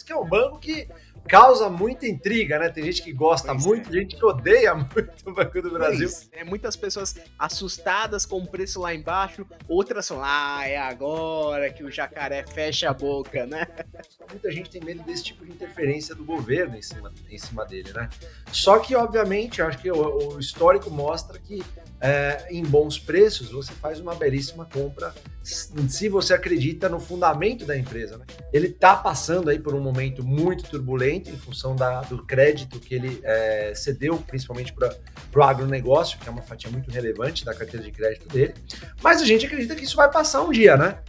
Que é um banco que causa muita intriga, né? Tem gente que gosta muito, gente que odeia muito o Banco do Brasil. Pois é, muitas pessoas assustadas com o preço lá embaixo, outras falam, é agora que o jacaré fecha a boca, né? Muita gente tem medo desse tipo de interferência do governo em cima dele, né? Só que, obviamente, eu acho que o histórico mostra que em bons preços você faz uma belíssima compra se você acredita no fundamento da empresa, né? Ele está passando aí por um momento muito turbulento em função do crédito que ele cedeu, principalmente para o agronegócio, que é uma fatia muito relevante da carteira de crédito dele. Mas a gente acredita que isso vai passar um dia, né?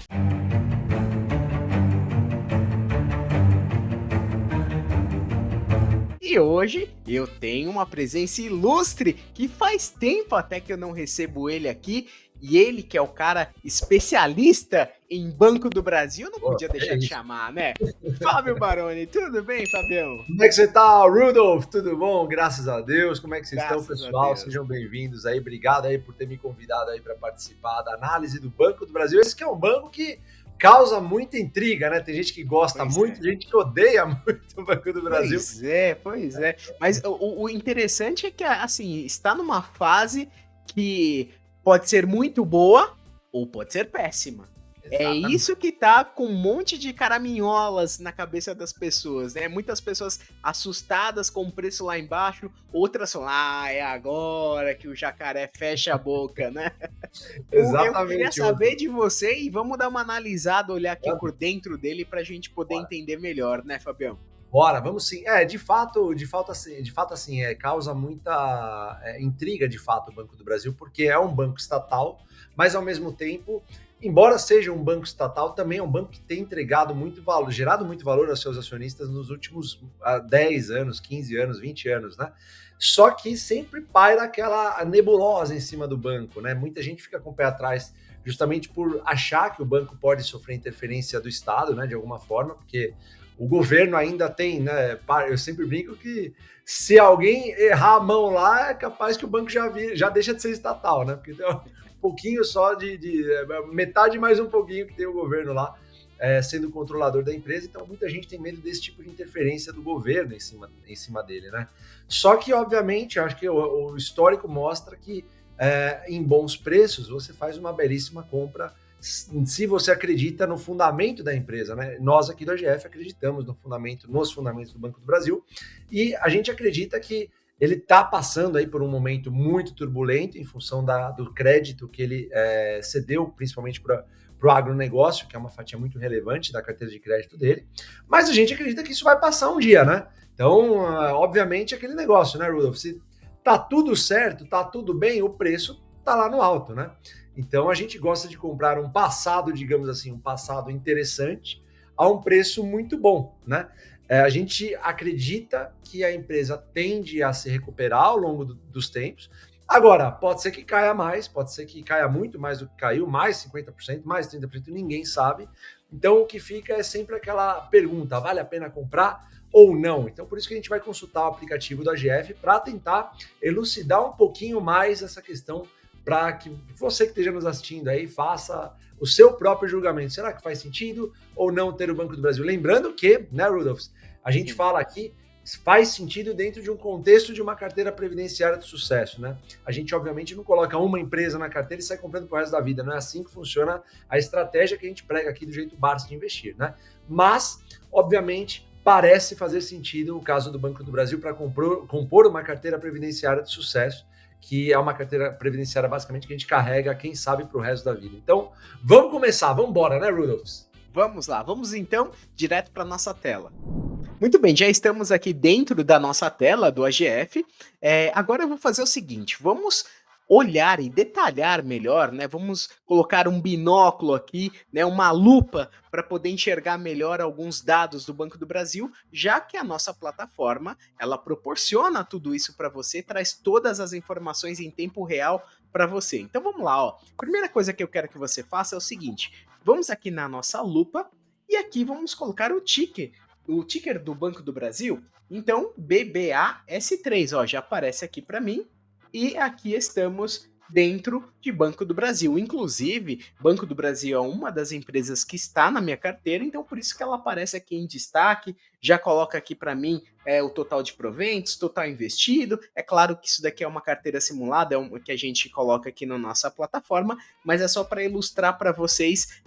E hoje eu tenho uma presença ilustre que faz tempo até que eu não recebo ele aqui. E ele, que é o cara especialista em Banco do Brasil, não podia deixar de chamar, né? Fábio Baroni, tudo bem, Fabião? Como é que você tá, Rudolf? Tudo bom? Graças a Deus. Como é que vocês estão, Graças a pessoal? Deus. Sejam bem-vindos aí. Obrigado aí por ter me convidado aí para participar da análise do Banco do Brasil. Esse que é um banco que causa muita intriga, né? Tem gente que gosta muito, gente que odeia muito o Banco do Brasil. Pois é. Mas o interessante é que, assim, está numa fase que pode ser muito boa ou pode ser péssima. Exatamente. É isso que tá com um monte de caraminholas na cabeça das pessoas, né? Muitas pessoas assustadas com o preço lá embaixo, outras falam, é agora que o jacaré fecha a boca, né? Exatamente. Eu queria saber de você e vamos dar uma analisada, olhar aqui por dentro dele pra gente poder entender melhor, né, Fabião? Bora, vamos sim. De fato, assim, causa muita intriga, de fato, o Banco do Brasil, porque é um banco estatal, mas ao mesmo tempo, embora seja um banco estatal, também é um banco que tem entregado muito valor, gerado muito valor aos seus acionistas nos últimos 10 anos, 15 anos, 20 anos, né? Só que sempre paira aquela nebulosa em cima do banco, né? Muita gente fica com o pé atrás justamente por achar que o banco pode sofrer interferência do Estado, né, de alguma forma, porque o governo ainda tem, né? Eu sempre brinco que se alguém errar a mão lá, é capaz que o banco já deixa de ser estatal, né? Porque tem um pouquinho só metade mais um pouquinho que tem o governo lá sendo o controlador da empresa. Então, muita gente tem medo desse tipo de interferência do governo em cima dele, né? Só que, obviamente, eu acho que o histórico mostra que em bons preços você faz uma belíssima compra se você acredita no fundamento da empresa, né? Nós aqui do AGF acreditamos nos fundamentos do Banco do Brasil, e a gente acredita que ele está passando aí por um momento muito turbulento em função do crédito que ele cedeu, principalmente para o agronegócio, que é uma fatia muito relevante da carteira de crédito dele, mas a gente acredita que isso vai passar um dia, né? Então, obviamente, aquele negócio, né, Rudolf? Se tá tudo certo, tá tudo bem, o preço tá lá no alto, né? Então a gente gosta de comprar um passado, digamos assim, um passado interessante a um preço muito bom, né? A gente acredita que a empresa tende a se recuperar ao longo dos tempos. Agora, pode ser que caia mais, pode ser que caia muito mais do que caiu, mais 50%, mais 30%, ninguém sabe. Então o que fica é sempre aquela pergunta, vale a pena comprar ou não? Então por isso que a gente vai consultar o aplicativo da AGF para tentar elucidar um pouquinho mais essa questão, para que você que esteja nos assistindo aí faça o seu próprio julgamento. Será que faz sentido ou não ter o Banco do Brasil? Lembrando que, né, Rudolf, a gente fala aqui, faz sentido dentro de um contexto de uma carteira previdenciária de sucesso, né? A gente, obviamente, não coloca uma empresa na carteira e sai comprando pro resto da vida. Não é assim que funciona a estratégia que a gente prega aqui do jeito Barça de investir, né? Mas, obviamente, parece fazer sentido o caso do Banco do Brasil para compor uma carteira previdenciária de sucesso, que é uma carteira previdenciária basicamente que a gente carrega, quem sabe, para o resto da vida. Então, vamos começar, vamos embora, né, Rudolf? Vamos lá, vamos então direto para nossa tela. Muito bem, já estamos aqui dentro da nossa tela do AGF. Agora eu vou fazer o seguinte, vamos olhar e detalhar melhor, né? Vamos colocar um binóculo aqui, né? Uma lupa para poder enxergar melhor alguns dados do Banco do Brasil, já que a nossa plataforma ela proporciona tudo isso para você, traz todas as informações em tempo real para você. Então vamos lá, ó. Primeira coisa que eu quero que você faça é o seguinte: vamos aqui na nossa lupa e aqui vamos colocar o ticker do Banco do Brasil. Então BBAS3, ó, já aparece aqui para mim. E aqui estamos dentro de Banco do Brasil. Inclusive, Banco do Brasil é uma das empresas que está na minha carteira, então por isso que ela aparece aqui em destaque, já coloca aqui para mim o total de proventos, total investido. É claro que isso daqui é uma carteira simulada, que a gente coloca aqui na nossa plataforma, mas é só para ilustrar para vocês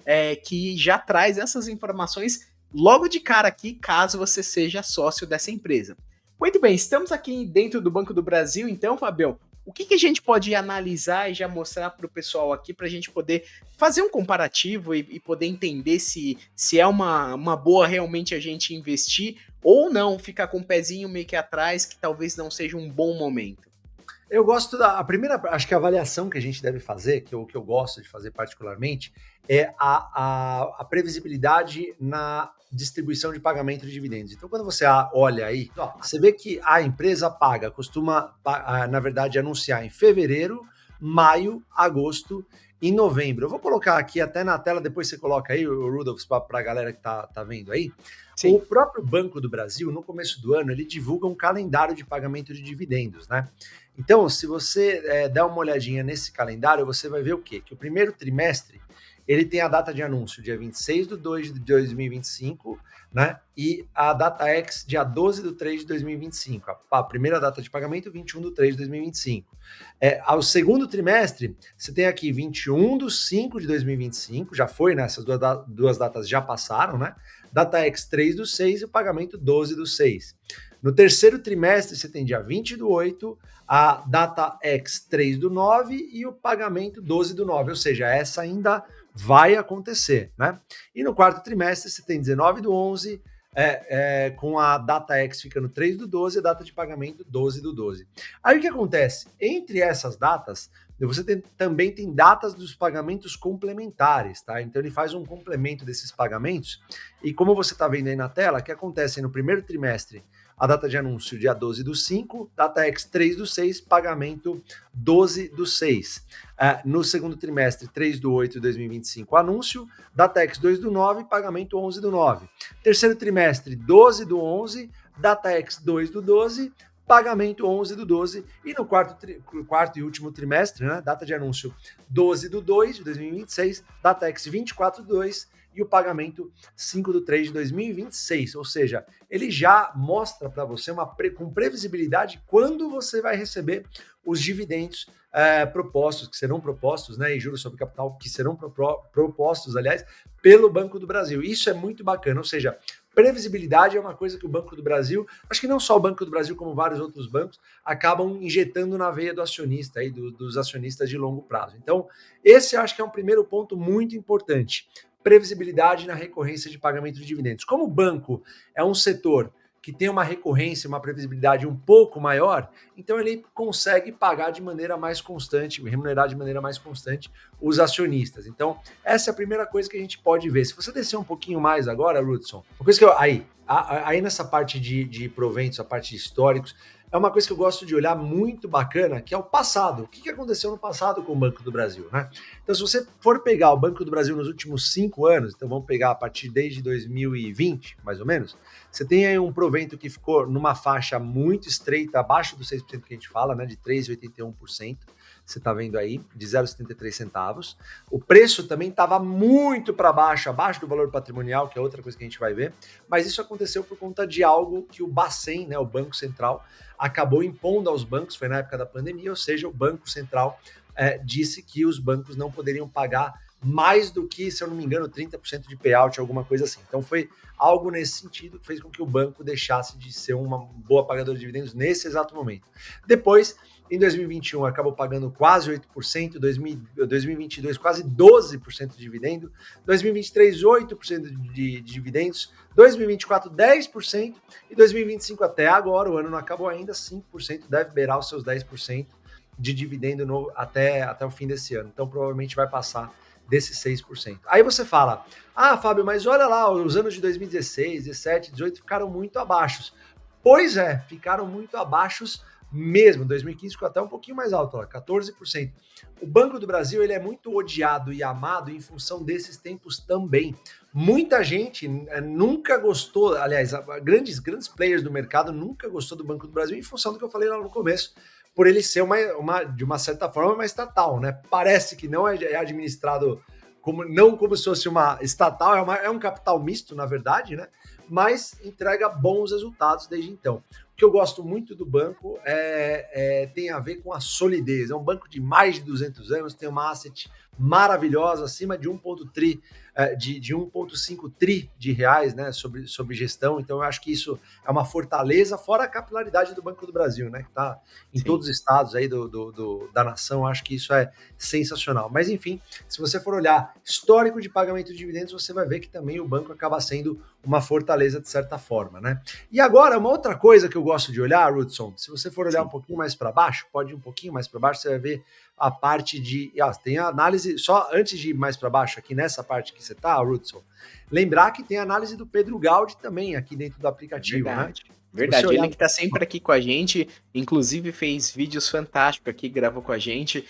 que já traz essas informações logo de cara aqui, caso você seja sócio dessa empresa. Muito bem, estamos aqui dentro do Banco do Brasil, então, Fabião, o que a gente pode analisar e já mostrar para o pessoal aqui para a gente poder fazer um comparativo e poder entender se é uma boa realmente a gente investir ou não, ficar com o pezinho meio que atrás, que talvez não seja um bom momento? Eu gosto a primeira, acho que a avaliação que a gente deve fazer, que eu gosto de fazer particularmente, é a previsibilidade na distribuição de pagamento de dividendos. Então, quando você olha aí, você vê que a empresa costuma, na verdade, anunciar em fevereiro, maio, agosto e novembro. Eu vou colocar aqui até na tela, depois você coloca aí, o Rudolf, para a galera que tá vendo aí. Sim. O próprio Banco do Brasil, no começo do ano, ele divulga um calendário de pagamento de dividendos, né? Então, se você der uma olhadinha nesse calendário, você vai ver o quê? Que o primeiro trimestre, ele tem a data de anúncio dia 26/2 de 2025, né? E a data X dia 12/3 de 2025. A primeira data de pagamento, 21/3 de 2025. Ao segundo trimestre, você tem aqui 21/5 de 2025, já foi, né? Essas duas datas já passaram, né? Data X 3/6 e o pagamento 12/6. No terceiro trimestre, você tem dia 20/8, a data X 3/9 e o pagamento 12/9, ou seja, essa ainda vai acontecer, né? E no quarto trimestre, você tem 19/11, com a data X ficando 3/12 e a data de pagamento 12/12. Aí o que acontece? Entre essas datas, você também tem datas dos pagamentos complementares, tá? Então ele faz um complemento desses pagamentos, e como você está vendo aí na tela, que acontece no primeiro trimestre, a data de anúncio dia 12/5, data X 3/6, pagamento 12/6. No segundo trimestre, 3/8 de 2025, anúncio, data X 2/9, pagamento 11/9. Terceiro trimestre, 12/11, data X 2/12, pagamento 11/12, e no quarto e último trimestre, né, data de anúncio 12/2 de 2026, data X 24/2 e o pagamento 5/3 de 2026, ou seja, ele já mostra para você com previsibilidade quando você vai receber os dividendos propostos, que serão propostos, né, e juros sobre capital que serão propostos, aliás, pelo Banco do Brasil. Isso é muito bacana, ou seja, previsibilidade é uma coisa que o Banco do Brasil, acho que não só o Banco do Brasil, como vários outros bancos, acabam injetando na veia do acionista, aí, dos acionistas de longo prazo. Então, esse eu acho que é um primeiro ponto muito importante. Previsibilidade na recorrência de pagamento de dividendos. Como o banco é um setor que tem uma recorrência, uma previsibilidade um pouco maior, então ele consegue pagar de maneira mais constante, remunerar de maneira mais constante os acionistas. Então, essa é a primeira coisa que a gente pode ver. Se você descer um pouquinho mais agora, Rudson, uma coisa que aí nessa parte de proventos, a parte de históricos, é uma coisa que eu gosto de olhar muito bacana, que é o passado. O que aconteceu no passado com o Banco do Brasil, né? Então, se você for pegar o Banco do Brasil nos últimos 5 anos, então vamos pegar a partir desde 2020, mais ou menos, você tem aí um provento que ficou numa faixa muito estreita, abaixo do 6% que a gente fala, né, de 3,81%. Você está vendo aí, de 0,73 centavos. O preço também estava muito para baixo, abaixo do valor patrimonial, que é outra coisa que a gente vai ver, mas isso aconteceu por conta de algo que o Bacen, né, o Banco Central, acabou impondo aos bancos, foi na época da pandemia, ou seja, o Banco Central disse que os bancos não poderiam pagar mais do que, se eu não me engano, 30% de payout, alguma coisa assim. Então foi algo nesse sentido que fez com que o banco deixasse de ser uma boa pagadora de dividendos nesse exato momento. Depois, em 2021, acabou pagando quase 8%, 2022 quase 12% de dividendo, 2023 8% de dividendos, 2024 10% e 2025 até agora, o ano não acabou ainda, 5%, deve beirar os seus 10% de dividendo até o fim desse ano. Então provavelmente vai passar desses 6%. Aí você fala, Fábio, mas olha lá, os anos de 2016, 17, 18 ficaram muito abaixo. Pois é, ficaram muito abaixo mesmo. 2015 ficou até um pouquinho mais alto, ó, 14%. O Banco do Brasil ele é muito odiado e amado em função desses tempos também. Muita gente nunca gostou, aliás, grandes players do mercado nunca gostou do Banco do Brasil em função do que eu falei lá no começo, por ele ser de uma certa forma, uma estatal, né? Parece que não é administrado não como se fosse uma estatal, é um capital misto, na verdade, né? Mas entrega bons resultados desde então. O que eu gosto muito do banco tem a ver com a solidez. É um banco de mais de 200 anos, tem uma asset maravilhosa, acima de 1,5 tri de reais, né, sobre gestão. Então, eu acho que isso é uma fortaleza, fora a capilaridade do Banco do Brasil, né, que está em todos os estados aí da nação. Eu acho que isso é sensacional. Mas, enfim, se você for olhar histórico de pagamento de dividendos, você vai ver que também o banco acaba sendo uma fortaleza de certa forma, né? E agora, uma outra coisa que eu gosto de olhar, Hudson, se você for olhar um pouquinho mais para baixo, pode ir um pouquinho mais para baixo, você vai ver a parte de... tem a análise, só antes de ir mais para baixo, aqui nessa parte que você tá, Hudson, lembrar que tem a análise do Pedro Gaudi também aqui dentro do aplicativo, Verdade. né? Verdade, ele que tá sempre aqui com a gente, inclusive fez vídeos fantásticos aqui, gravou com a gente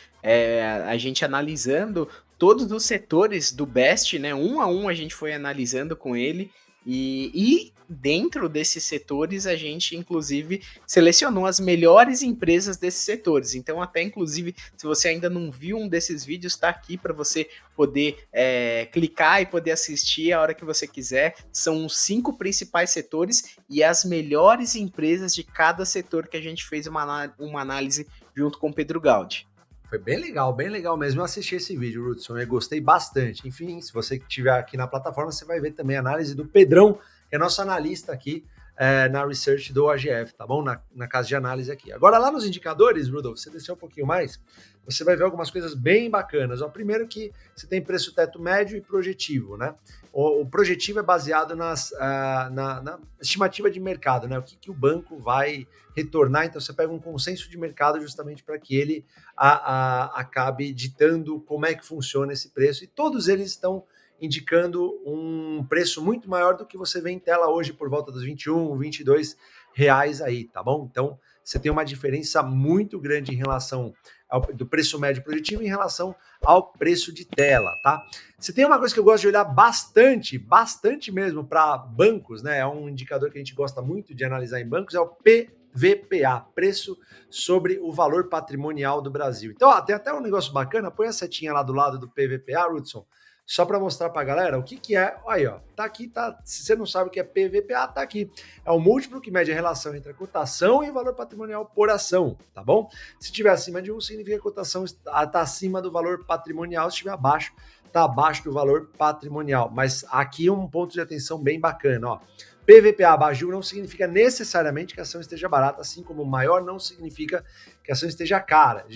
analisando todos os setores do Best, né, um a um a gente foi analisando com ele, e dentro desses setores a gente inclusive selecionou as melhores empresas desses setores. Então até inclusive se você ainda não viu um desses vídeos, está aqui para você poder clicar e poder assistir a hora que você quiser. São os 5 principais setores e as melhores empresas de cada setor que a gente fez uma análise junto com o Pedro Gaudi. Foi bem legal mesmo. Eu assisti esse vídeo, Hudson, eu gostei bastante. Enfim, se você estiver aqui na plataforma, você vai ver também a análise do Pedrão, que é nosso analista aqui na research do AGF, tá bom? Na casa de análise aqui. Agora, lá nos indicadores, Rudolf, você desceu um pouquinho mais, você vai ver algumas coisas bem bacanas. Primeiro que você tem preço teto médio e projetivo, né? O projetivo é baseado na estimativa de mercado, né? O que o banco vai retornar. Então, você pega um consenso de mercado justamente para que ele acabe ditando como é que funciona esse preço. E todos eles estão indicando um preço muito maior do que você vê em tela hoje, por volta dos 21, 22 reais aí, tá bom? Então, você tem uma diferença muito grande em relação do preço médio projetivo em relação ao preço de tela, tá? Você tem uma coisa que eu gosto de olhar bastante mesmo para bancos, né? É um indicador que a gente gosta muito de analisar em bancos, é o PVPA, preço sobre o valor patrimonial do Brasil. Então, tem até um negócio bacana, põe a setinha lá do lado do PVPA, Hudson, só para mostrar para a galera o que é. Aí, ó, tá aqui, tá. Se você não sabe o que é PVPA, tá aqui. É o múltiplo que mede a relação entre a cotação e o valor patrimonial por ação, tá bom? Se tiver acima de 1, significa que a cotação está acima do valor patrimonial. Se estiver abaixo, está abaixo do valor patrimonial. Mas aqui um ponto de atenção bem bacana, ó. PVPA abaixo não significa necessariamente que a ação esteja barata, assim como maior não significa que a ação esteja cara.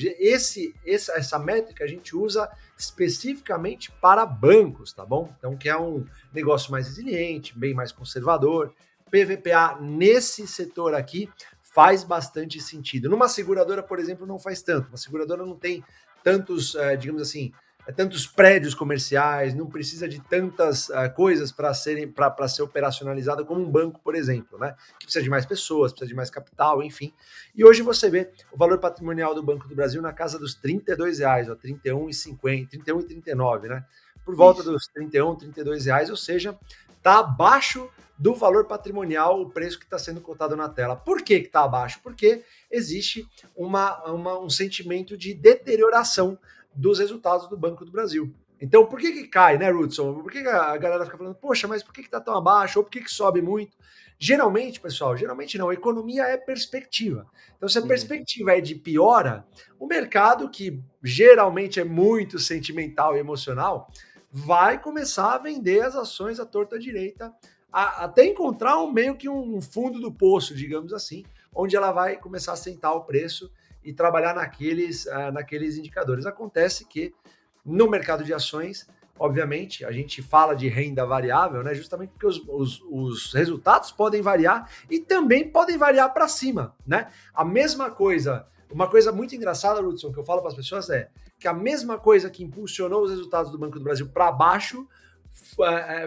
Essa métrica a gente usa especificamente para bancos, tá bom? Então, que é um negócio mais resiliente, bem mais conservador. PVPA nesse setor aqui faz bastante sentido. Numa seguradora, por exemplo, não faz tanto. Uma seguradora não tem tantos, digamos assim, tantos prédios comerciais, não precisa de tantas coisas para ser operacionalizada como um banco, por exemplo, né? Que precisa de mais pessoas, precisa de mais capital, enfim. E hoje você vê o valor patrimonial do Banco do Brasil na casa dos R$32, ó, 31,50, 31,39, né? Por volta dos 31, 32 reais, ou seja, está abaixo do valor patrimonial o preço que está sendo cotado na tela. Por que está abaixo? Porque existe um sentimento de deterioração dos resultados do Banco do Brasil. Então, por que cai, né, Hudson? Por que a galera fica falando, poxa, mas por que está tão abaixo? Ou por que sobe muito? Geralmente, pessoal, não. Economia é perspectiva. Então, se a perspectiva é de piora, o mercado, que geralmente é muito sentimental e emocional, vai começar a vender as ações à torta direita, até encontrar meio que um fundo do poço, digamos assim, onde ela vai começar a sentar o preço e trabalhar naqueles indicadores. Acontece que no mercado de ações, obviamente, a gente fala de renda variável, né? Justamente porque os resultados podem variar e também podem variar para cima, né? A mesma coisa, uma coisa muito engraçada, Hudson, que eu falo para as pessoas é que a mesma coisa que impulsionou os resultados do Banco do Brasil para baixo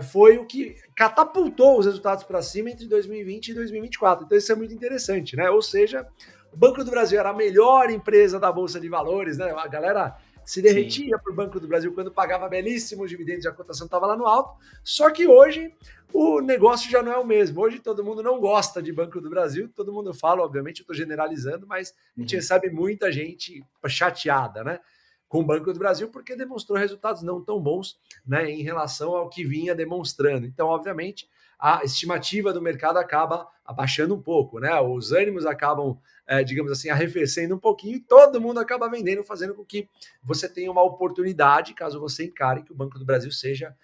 foi o que catapultou os resultados para cima entre 2020 e 2024. Então isso é muito interessante, né? Ou seja, o Banco do Brasil era a melhor empresa da Bolsa de Valores, né? A galera se Sim. derretia para o Banco do Brasil quando pagava belíssimos dividendos e a cotação estava lá no alto. Só que hoje o negócio já não é o mesmo. Hoje todo mundo não gosta de Banco do Brasil, todo mundo fala, obviamente, eu estou generalizando, mas a gente Uhum. recebe muita gente chateada, né? Com o Banco do Brasil, porque demonstrou resultados não tão bons, né, em relação ao que vinha demonstrando. Então, obviamente, a estimativa do mercado acaba abaixando um pouco, né? Os ânimos acabam, digamos assim, arrefecendo um pouquinho e todo mundo acaba vendendo, fazendo com que você tenha uma oportunidade, caso você encare que o Banco do Brasil seja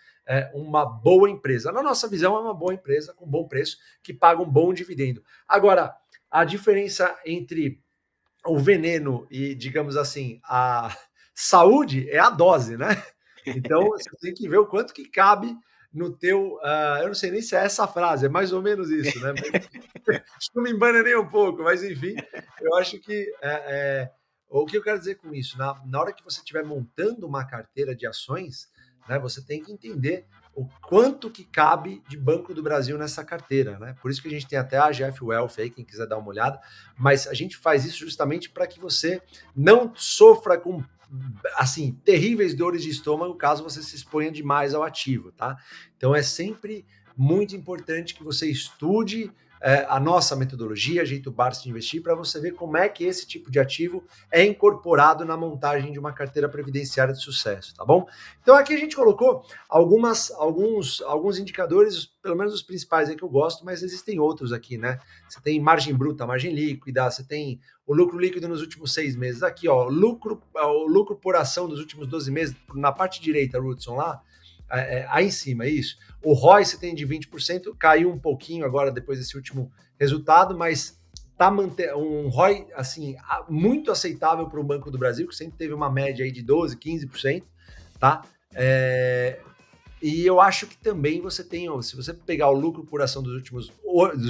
uma boa empresa. Na nossa visão, é uma boa empresa com bom preço, que paga um bom dividendo. Agora, a diferença entre o veneno e, digamos assim, a saúde é a dose, né? Então, você tem que ver o quanto que cabe no teu. Eu não sei nem se é essa frase, é mais ou menos isso, né? Acho que não me embana nem um pouco, mas enfim, eu acho que. O que eu quero dizer com isso? Na hora que você estiver montando uma carteira de ações, né, você tem que entender o quanto que cabe de Banco do Brasil nessa carteira, né? Por isso que a gente tem até a GF Wealth aí, quem quiser dar uma olhada, mas a gente faz isso justamente para que você não sofra com assim terríveis dores de estômago caso você se exponha demais ao ativo, tá? Então é sempre muito importante que você estude a nossa metodologia, Jeito Barça de investir, para você ver como é que esse tipo de ativo é incorporado na montagem de uma carteira previdenciária de sucesso, tá bom? Então aqui a gente colocou alguns indicadores, pelo menos os principais aí que eu gosto, mas existem outros aqui, né? Você tem margem bruta, margem líquida, você tem o lucro líquido nos últimos 6 meses. Aqui, ó, o lucro por ação dos últimos 12 meses, na parte direita, Rudson, lá, aí em cima, isso. O ROI você tem de 20%, caiu um pouquinho agora depois desse último resultado, mas tá um ROI assim, muito aceitável para o Banco do Brasil, que sempre teve uma média aí de 12%, 15%, tá? E eu acho que também você tem, se você pegar o lucro por ação dos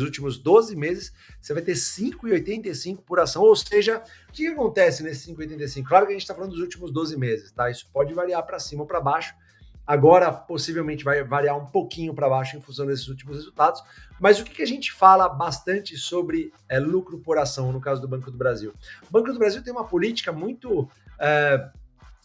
últimos 12 meses, você vai ter 5,85 por ação. Ou seja, o que acontece nesse 5,85? Claro que a gente está falando dos últimos 12 meses, tá? Isso pode variar para cima ou para baixo. Agora, possivelmente, vai variar um pouquinho para baixo em função desses últimos resultados. Mas o que a gente fala bastante sobre lucro por ação, no caso do Banco do Brasil? O Banco do Brasil tem uma política muito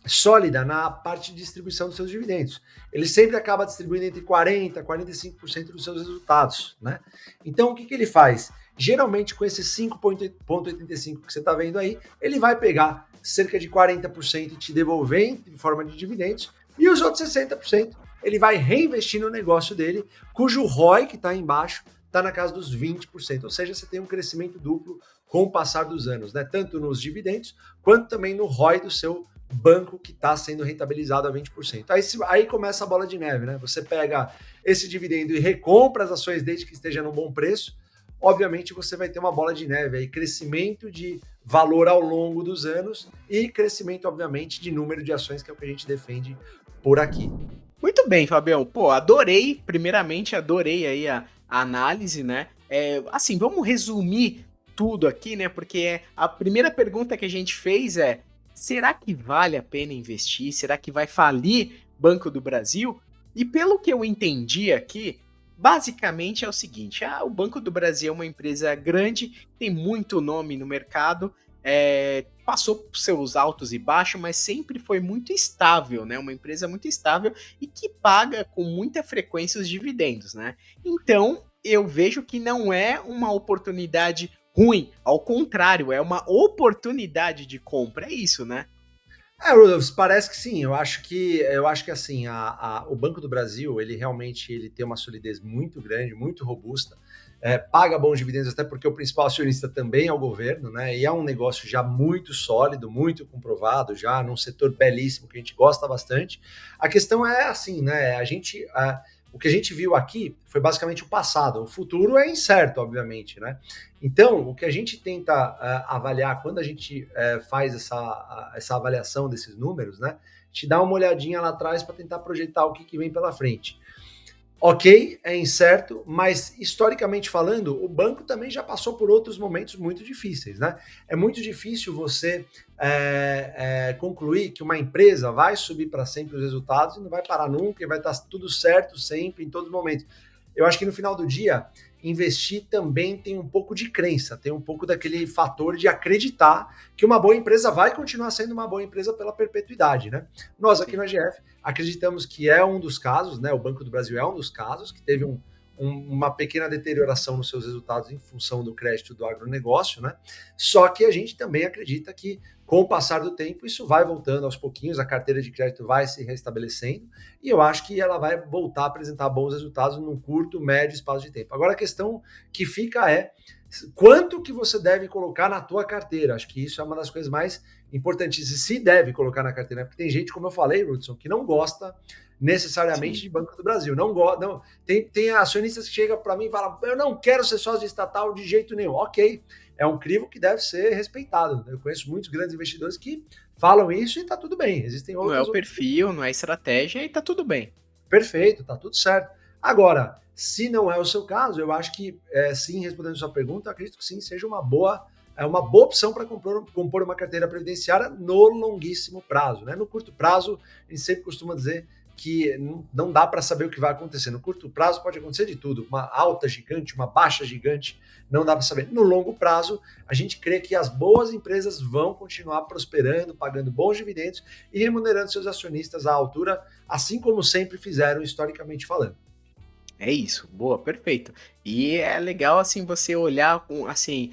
sólida na parte de distribuição dos seus dividendos. Ele sempre acaba distribuindo entre 40% e 45% dos seus resultados, né? Então, o que ele faz? Geralmente, com esses 5,85 que você está vendo aí, ele vai pegar cerca de 40% e te devolver em forma de dividendos, e os outros 60% ele vai reinvestir no negócio dele, cujo ROI, que está aí embaixo, está na casa dos 20%. Ou seja, você tem um crescimento duplo com o passar dos anos, né? Tanto nos dividendos, quanto também no ROI do seu banco que está sendo rentabilizado a 20%. Aí começa a bola de neve, né? Você pega esse dividendo e recompra as ações desde que esteja num bom preço, obviamente você vai ter uma bola de neve aí, crescimento de valor ao longo dos anos e crescimento, obviamente, de número de ações, que é o que a gente defende por aqui. Muito bem, Fabião. Pô, adorei. Primeiramente, adorei aí a análise, né? Assim, vamos resumir tudo aqui, né? Porque a primeira pergunta que a gente fez é: será que vale a pena investir? Será que vai falir Banco do Brasil? E pelo que eu entendi aqui, basicamente é o seguinte: o Banco do Brasil é uma empresa grande, tem muito nome no mercado, passou por seus altos e baixos, mas sempre foi muito estável, né? Uma empresa muito estável e que paga com muita frequência os dividendos, né? Então, eu vejo que não é uma oportunidade ruim, ao contrário, é uma oportunidade de compra, é isso, né? Rudolf, parece que sim. Eu acho que assim, o Banco do Brasil, ele realmente tem uma solidez muito grande, muito robusta, paga bons dividendos, até porque o principal acionista também é o governo, né? E é um negócio já muito sólido, muito comprovado, já num setor belíssimo que a gente gosta bastante. A questão é assim, né? O que a gente viu aqui foi basicamente o passado. O futuro é incerto, obviamente, né? Então, o que a gente tenta avaliar quando a gente faz essa avaliação desses números, né? Te dá uma olhadinha lá atrás para tentar projetar o que vem pela frente. Ok, é incerto, mas historicamente falando, o banco também já passou por outros momentos muito difíceis, né? É muito difícil você concluir que uma empresa vai subir para sempre os resultados e não vai parar nunca, e vai estar tudo certo sempre, em todos os momentos. Eu acho que no final do dia, investir também tem um pouco de crença, tem um pouco daquele fator de acreditar que uma boa empresa vai continuar sendo uma boa empresa pela perpetuidade, né? Nós aqui no AGF acreditamos que é um dos casos, né? O Banco do Brasil é um dos casos que teve uma pequena deterioração nos seus resultados em função do crédito do agronegócio, né? Só que a gente também acredita que, com o passar do tempo, isso vai voltando aos pouquinhos, a carteira de crédito vai se restabelecendo, e eu acho que ela vai voltar a apresentar bons resultados num curto, médio espaço de tempo. Agora, a questão que fica é quanto que você deve colocar na tua carteira. Acho que isso é uma das coisas mais importantes, e se deve colocar na carteira, né? Porque tem gente, como eu falei, Hudson, que não gosta necessariamente Sim. de Banco do Brasil. Não gosta, não. Tem acionistas que chegam para mim e falam: eu não quero ser sócio de estatal de jeito nenhum. Ok, é um crivo que deve ser respeitado. Eu conheço muitos grandes investidores que falam isso e está tudo bem. Existem Não é o outras. perfil, não é estratégia e tá tudo bem. Perfeito, tá tudo certo. Agora, se não é o seu caso, eu acho que sim, respondendo a sua pergunta, eu acredito que sim, seja uma boa opção para compor uma carteira previdenciária no longuíssimo prazo, né? No curto prazo, a gente sempre costuma dizer que não dá para saber o que vai acontecer. No curto prazo pode acontecer de tudo, uma alta gigante, uma baixa gigante, não dá para saber. No longo prazo, a gente crê que as boas empresas vão continuar prosperando, pagando bons dividendos e remunerando seus acionistas à altura, assim como sempre fizeram historicamente falando. É isso, boa, perfeito. E é legal, assim, você olhar com, assim,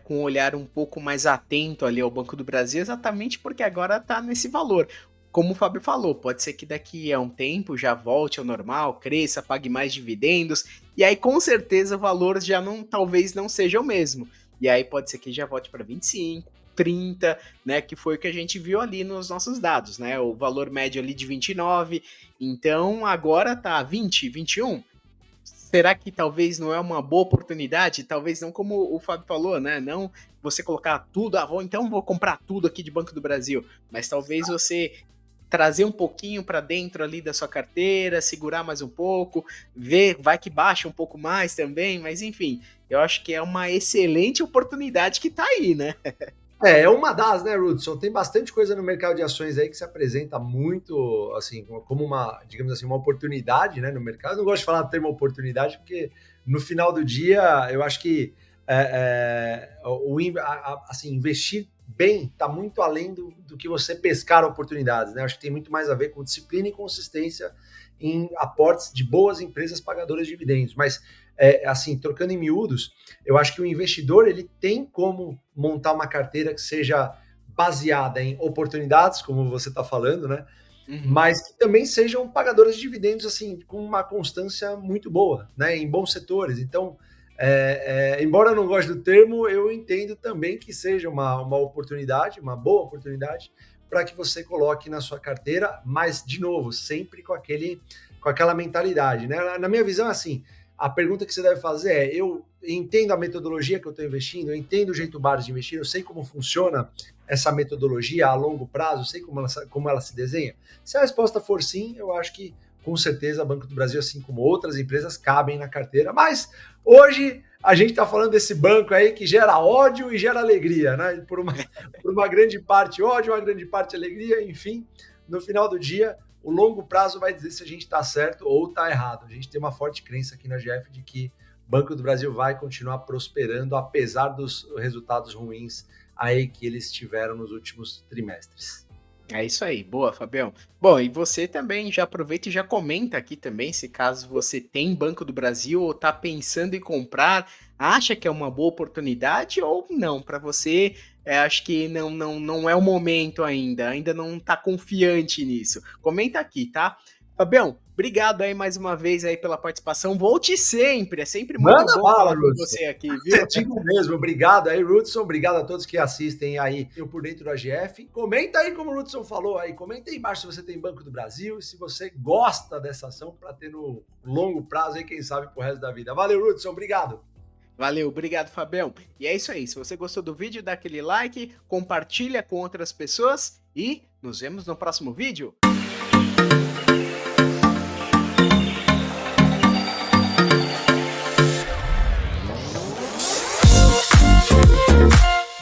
com um olhar um pouco mais atento ali ao Banco do Brasil, exatamente porque agora tá nesse valor. Como o Fábio falou, pode ser que daqui a um tempo já volte ao normal, cresça, pague mais dividendos, e aí com certeza o valor já não, talvez não seja o mesmo. E aí pode ser que já volte para 25, 30, né, que foi o que a gente viu ali nos nossos dados, né? O valor médio ali de 29, então agora tá 20, 21. Será que talvez não é uma boa oportunidade? Talvez não, como o Fábio falou, né? Não você colocar tudo, então vou comprar tudo aqui de Banco do Brasil, mas talvez você trazer um pouquinho para dentro ali da sua carteira, segurar mais um pouco, ver, vai que baixa um pouco mais também, mas enfim, eu acho que é uma excelente oportunidade que tá aí, né? É uma das, né, Hudson? Tem bastante coisa no mercado de ações aí que se apresenta muito, assim, como uma, digamos assim, uma oportunidade, né, no mercado. Eu não gosto de falar do termo oportunidade, porque no final do dia, eu acho que assim, investir bem está muito além do que você pescar oportunidades, né? Eu acho que tem muito mais a ver com disciplina e consistência em aportes de boas empresas pagadoras de dividendos. Mas, assim, trocando em miúdos, eu acho que o investidor ele tem como montar uma carteira que seja baseada em oportunidades, como você está falando, né? Uhum. Mas que também sejam pagadoras de dividendos assim com uma constância muito boa, né? Em bons setores. Então, embora eu não goste do termo, eu entendo também que seja uma oportunidade, uma boa oportunidade para que você coloque na sua carteira, mas de novo, sempre com aquela mentalidade, né? Na minha visão, assim, a pergunta que você deve fazer é: eu entendo a metodologia que eu estou investindo, eu entendo o jeito Bares de investir, eu sei como funciona essa metodologia a longo prazo, eu sei como ela se desenha? Se a resposta for sim, eu acho que com certeza a Banco do Brasil, assim como outras empresas, cabem na carteira. Mas hoje a gente está falando desse banco aí que gera ódio e gera alegria, né? Por uma grande parte ódio, uma grande parte alegria, enfim, no final do dia o longo prazo vai dizer se a gente está certo ou está errado. A gente tem uma forte crença aqui na GF de que o Banco do Brasil vai continuar prosperando, apesar dos resultados ruins aí que eles tiveram nos últimos trimestres. É isso aí, boa, Fabião. Bom, e você também já aproveita e já comenta aqui também, se caso você tem Banco do Brasil ou está pensando em comprar, acha que é uma boa oportunidade ou não, para você, acho que não é o momento ainda não está confiante nisso. Comenta aqui, tá? Fabião, obrigado aí mais uma vez aí pela participação. Volte sempre, é sempre muito Manda bom bala, falar com Hudson. você aqui, viu? Digo mesmo, obrigado aí, Hudson. Obrigado a todos que assistem aí Por Dentro do AGF. Comenta aí, como o Hudson falou aí, comenta aí embaixo se você tem Banco do Brasil e se você gosta dessa ação para ter no longo prazo aí, quem sabe, pro resto da vida. Valeu, Hudson, obrigado. Valeu, obrigado, Fabião. E é isso aí. Se você gostou do vídeo, dá aquele like, compartilha com outras pessoas e nos vemos no próximo vídeo.